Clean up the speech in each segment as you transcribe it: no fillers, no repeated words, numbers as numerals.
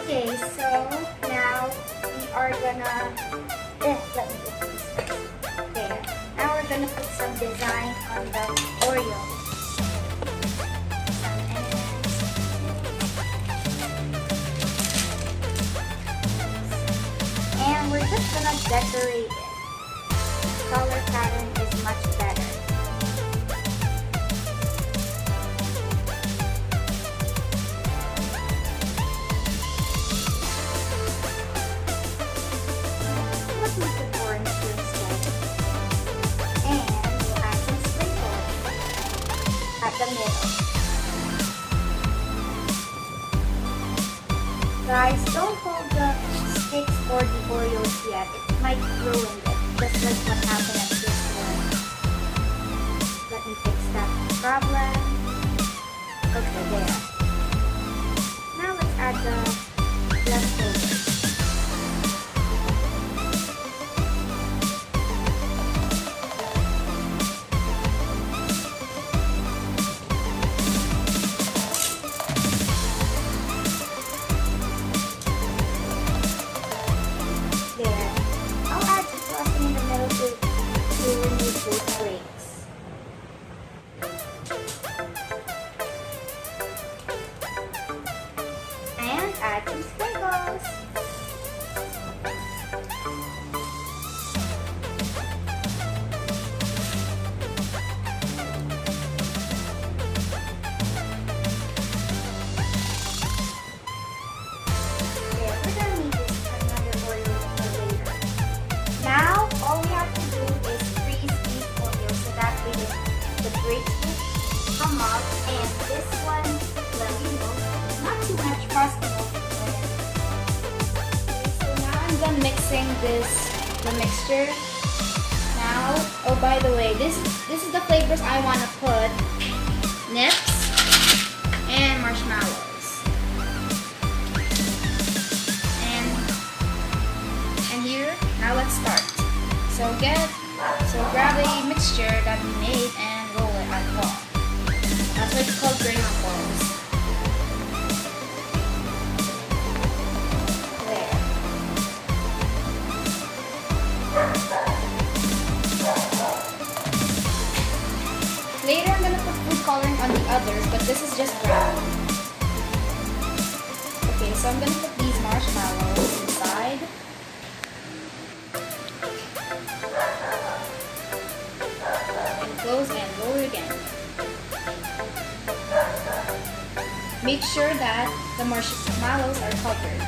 Okay, so now we are gonna let me get these first. Okay, now we're gonna put some design on the Oreo. And we're just gonna decorate it. Color pattern is much better. Let's make it orange instead. And we'll add some sprinkles at the middle. Guys, don't hold the sticks or the Oreos yet. It might ruin it, just like what happened at this one. Let me fix that problem. Okay, there. Now let's add the leftovers. And add some sprinkles. There, we're gonna need this another Oreo for later. Now, all we have to do is freeze these Oreos so that way the breaks will come up. And this one, let me know, not too much frosting over it. Okay, so now I'm done mixing the mixture. Now, oh by the way, this is the flavors I want to put: nips and marshmallows. And here, now let's start. So grab a mixture that we made and roll it at the ball. That's why it's called graham balls. There. Later I'm gonna put food coloring on the others, but this is just brown. Okay, so I'm gonna put these marshmallows inside. Close and roll again. Make sure that the marshmallows are covered.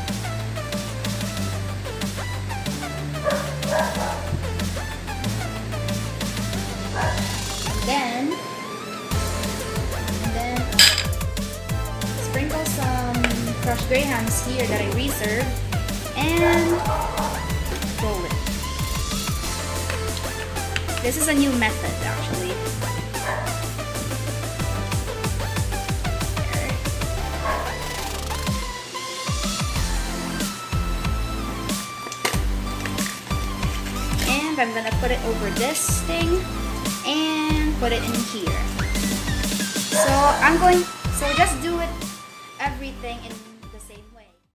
And then sprinkle some crushed grahams here that I reserved and roll it. This is a new method, actually. And I'm gonna put it over this thing and put it in here. So just do it everything in